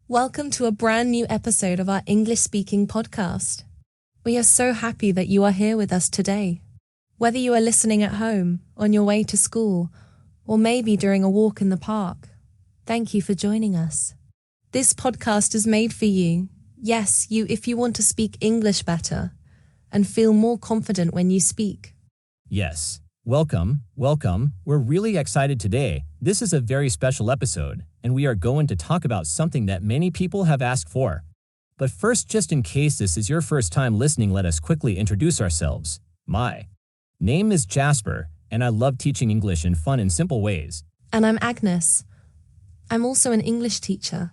Welcome to a brand new episode of our English speaking podcast. We are so happy that you are here with us today. Whether you are listening at home, on your way to school, or maybe during a walk in the park, thank you for joining us. This podcast is made for you, yes, you if you want to speak English better and feel more confident when you speak. Yes. Welcome. We're really excited today. This is a very special episode, and we are going to talk about something that many people have asked for. But first, just in case this is your first time listening, let us quickly introduce ourselves. My name is Jasper, and I love teaching English in fun and simple ways. And I'm Agnes. I'm also an English teacher.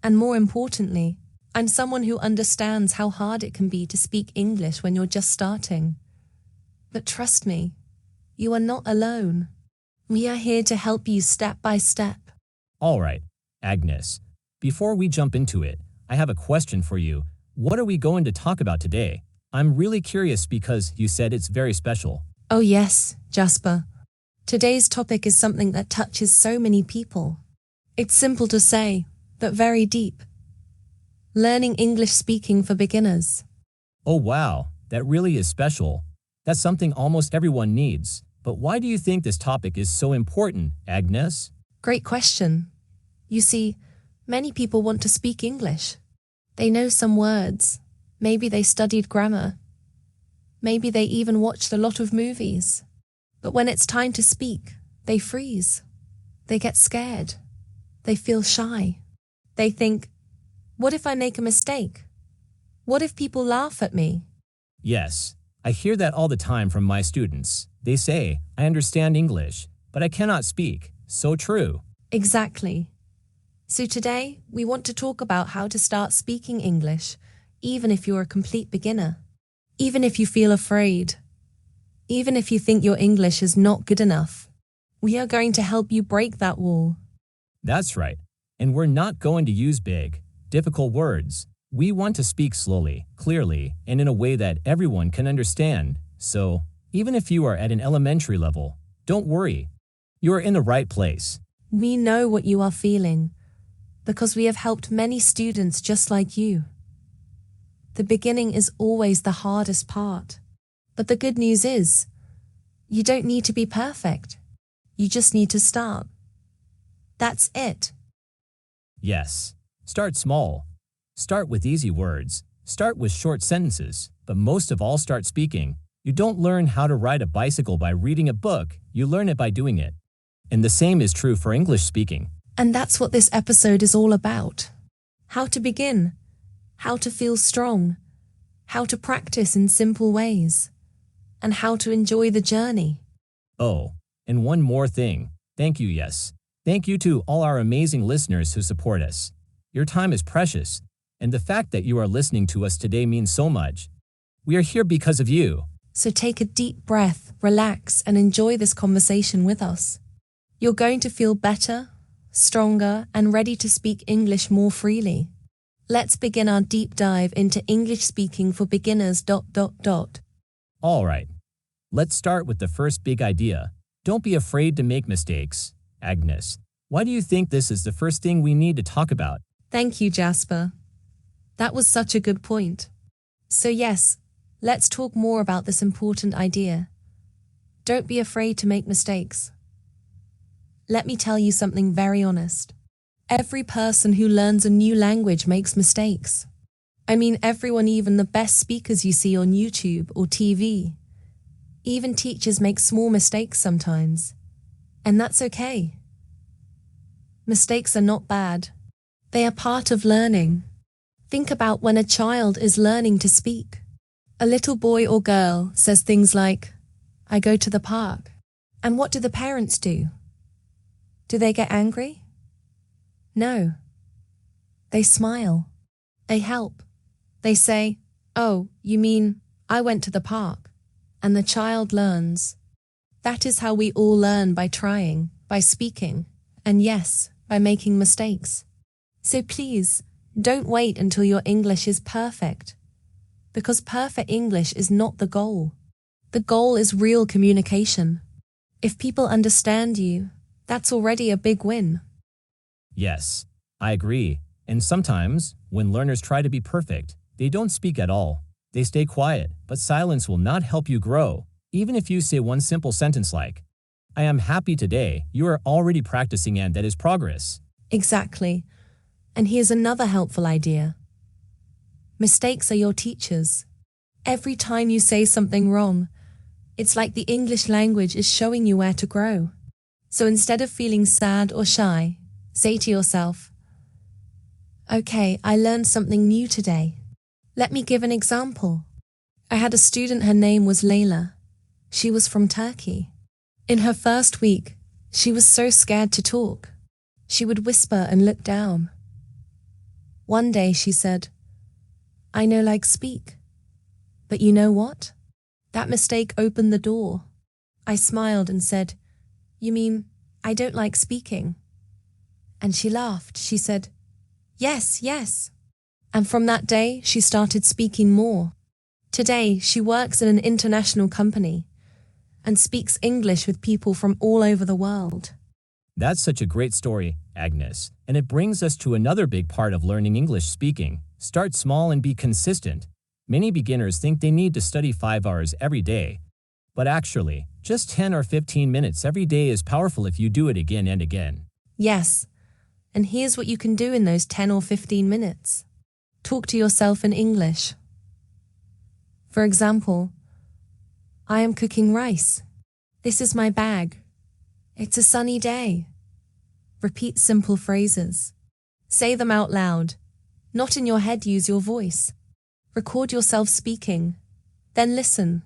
And more importantly, I'm someone who understands how hard it can be to speak English when you're just starting. But trust me, you are not alone. We are here to help you step by step. All right, Agnes. Before we jump into it, I have a question for you. What are we going to talk about today? I'm really curious because you said it's very special. Oh yes, Jasper. Today's topic is something that touches so many people. It's simple to say, but very deep. Learning English speaking for beginners. Oh wow, that really is special. That's something almost everyone needs. But why do you think this topic is so important, Agnes? Great question. You see, many people want to speak English. They know some words. Maybe they studied grammar. Maybe they even watched a lot of movies. But when it's time to speak, they freeze. They get scared. They feel shy. They think, what if I make a mistake? What if people laugh at me? Yes, I hear that all the time from my students. They say, I understand English, but I cannot speak. So true. Exactly. So today, we want to talk about how to start speaking English, even if you're a complete beginner. Even if you feel afraid. Even if you think your English is not good enough. We are going to help you break that wall. That's right. And we're not going to use big, difficult words. We want to speak slowly, clearly, and in a way that everyone can understand. So, even if you are at an elementary level, don't worry. You are in the right place. We know what you are feeling, because we have helped many students just like you. The beginning is always the hardest part. But the good news is, you don't need to be perfect. You just need to start. That's it. Yes. Start small. Start with easy words. Start with short sentences. But most of all, start speaking. You don't learn how to ride a bicycle by reading a book. You learn it by doing it. And the same is true for English speaking. And that's what this episode is all about. How to begin. How to feel strong. How to practice in simple ways. And how to enjoy the journey. Oh, and one more thing. Thank you, yes. Thank you to all our amazing listeners who support us. Your time is precious. And the fact that you are listening to us today means so much. We are here because of you. So take a deep breath, relax, and enjoy this conversation with us. You're going to feel better, stronger, and ready to speak English more freely. Let's begin our deep dive into English speaking for beginners. All right. Let's start with the first big idea. Don't be afraid to make mistakes. Agnes, why do you think this is the first thing we need to talk about? Thank you, Jasper. That was such a good point. So yes, let's talk more about this important idea. Don't be afraid to make mistakes. Let me tell you something very honest. Every person who learns a new language makes mistakes. I mean everyone, even the best speakers you see on YouTube or TV. Even teachers make small mistakes sometimes. And that's okay. Mistakes are not bad. They are part of learning. Think about when a child is learning to speak. A little boy or girl says things like, I go to the park. And what do the parents do? Do they get angry? No. They smile. They help. They say, oh, you mean, I went to the park. And the child learns. That is how we all learn, by trying, by speaking, and yes, by making mistakes. So please, don't wait until your English is perfect. Because perfect English is not the goal. The goal is real communication. If people understand you, that's already a big win. Yes, I agree. And sometimes, when learners try to be perfect, they don't speak at all. They stay quiet, but silence will not help you grow. Even if you say one simple sentence like, "I am happy today," you are already practicing, and that is progress. Exactly. And here's another helpful idea. Mistakes are your teachers. Every time you say something wrong, it's like the English language is showing you where to grow. So instead of feeling sad or shy, say to yourself, "Okay, I learned something new today." Let me give an example. I had a student, her name was Layla. She was from Turkey. In her first week, she was so scared to talk. She would whisper and look down. One day she said, "I no like speak." But you know what? That mistake opened the door. I smiled and said, "You mean I don't like speaking?" And she laughed. She said, "Yes, yes." And from that day, she started speaking more. Today, she works in an international company and speaks English with people from all over the world. That's such a great story, Agnes, and it brings us to another big part of learning English speaking. Start small and be consistent. Many beginners think they need to study 5 hours every day, but actually, just 10 or 15 minutes every day is powerful if you do it again and again. Yes, and here's what you can do in those 10 or 15 minutes. Talk to yourself in English. For example, "I am cooking rice. This is my bag. It's a sunny day." Repeat simple phrases. Say them out loud. Not in your head, use your voice. Record yourself speaking. Then listen.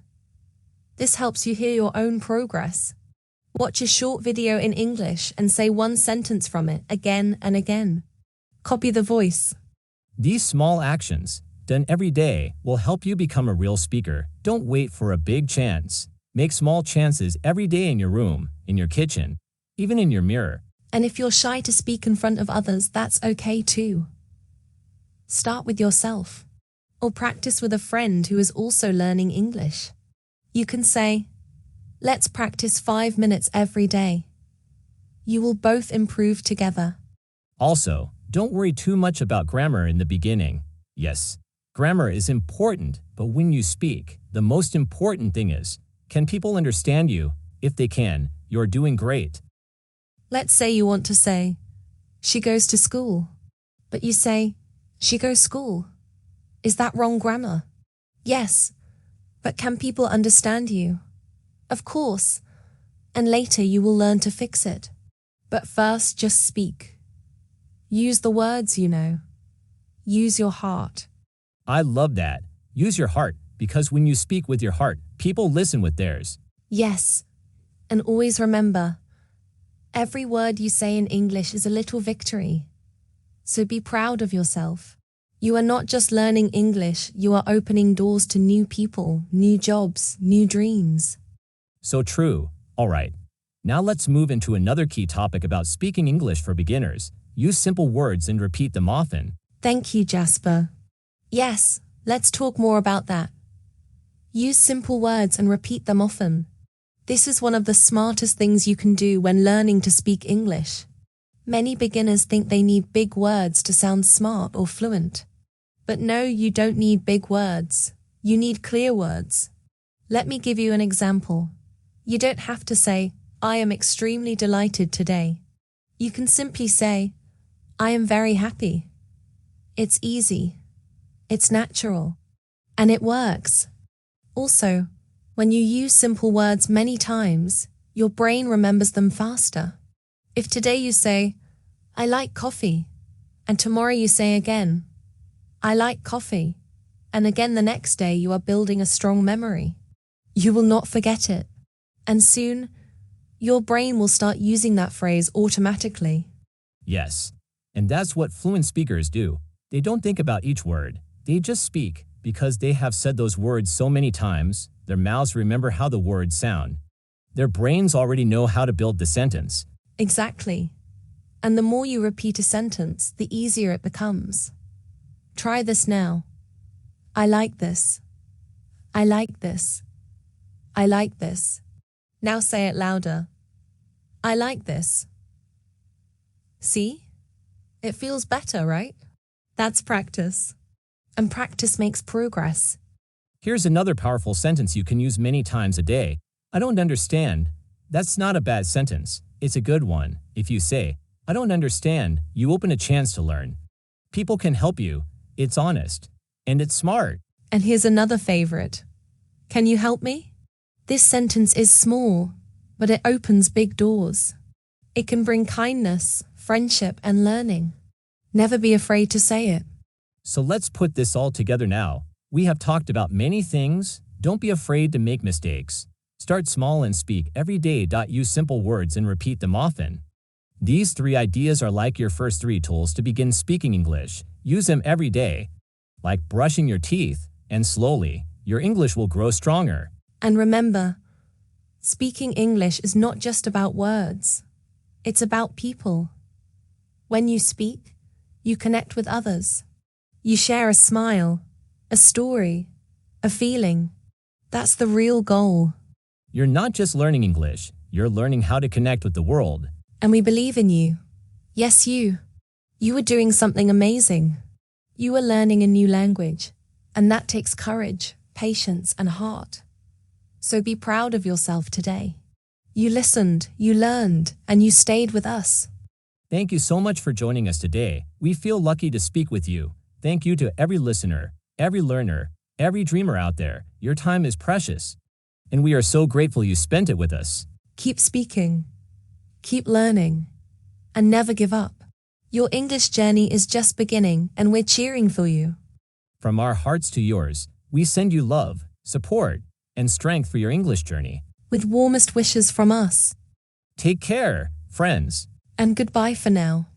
This helps you hear your own progress. Watch a short video in English and say one sentence from it again and again. Copy the voice. These small actions, done every day, will help you become a real speaker. Don't wait for a big chance. Make small chances every day in your room, in your kitchen, even in your mirror. And if you're shy to speak in front of others, that's okay too. Start with yourself, or practice with a friend who is also learning English. You can say, "Let's practice 5 minutes every day." You will both improve together. Also, don't worry too much about grammar in the beginning. Yes, grammar is important, but when you speak, the most important thing is, can people understand you? If they can, you're doing great. Let's say you want to say, "She goes to school," but you say, "She goes school." Is that wrong grammar? Yes, but can people understand you? Of course, and later you will learn to fix it. But first, just speak. Use the words you know. Use your heart. I love that. Use your heart, because when you speak with your heart, people listen with theirs. Yes, and always remember, every word you say in English is a little victory. So be proud of yourself. You are not just learning English, you are opening doors to new people, new jobs, new dreams. So true. All right. Now let's move into another key topic about speaking English for beginners. Use simple words and repeat them often. Thank you, Jasper. Yes, let's talk more about that. Use simple words and repeat them often. This is one of the smartest things you can do when learning to speak English. Many beginners think they need big words to sound smart or fluent. But no, you don't need big words. You need clear words. Let me give you an example. You don't have to say, "I am extremely delighted today." You can simply say, "I am very happy." It's easy. It's natural. And it works. Also, when you use simple words many times, your brain remembers them faster. If today you say, "I like coffee," and tomorrow you say again, "I like coffee," and again the next day, you are building a strong memory. You will not forget it. And soon, your brain will start using that phrase automatically. Yes, and that's what fluent speakers do. They don't think about each word. They just speak. Because they have said those words so many times, their mouths remember how the words sound. Their brains already know how to build the sentence. Exactly. And the more you repeat a sentence, the easier it becomes. Try this now. I like this. I like this. I like this. Now say it louder. I like this. See? It feels better, right? That's practice. And practice makes progress. Here's another powerful sentence you can use many times a day. I don't understand. That's not a bad sentence. It's a good one. If you say, I don't understand, you open a chance to learn. People can help you. It's honest. And it's smart. And here's another favorite. Can you help me? This sentence is small, but it opens big doors. It can bring kindness, friendship, and learning. Never be afraid to say it. So let's put this all together now. We have talked about many things. Don't be afraid to make mistakes. Start small and speak every day. Use simple words and repeat them often. These 3 ideas are like your first 3 tools to begin speaking English. Use them every day, like brushing your teeth, and slowly, your English will grow stronger. And remember, speaking English is not just about words. It's about people. When you speak, you connect with others. You share a smile, a story, a feeling. That's the real goal. You're not just learning English, you're learning how to connect with the world. And we believe in you. Yes, you. You are doing something amazing. You are learning a new language, and that takes courage, patience, and heart. So be proud of yourself today. You listened, you learned, and you stayed with us. Thank you so much for joining us today. We feel lucky to speak with you. Thank you to every listener, every learner, every dreamer out there. Your time is precious, and we are so grateful you spent it with us. Keep speaking, keep learning, and never give up. Your English journey is just beginning, and we're cheering for you. From our hearts to yours, we send you love, support, and strength for your English journey. With warmest wishes from us. Take care, friends. And goodbye for now.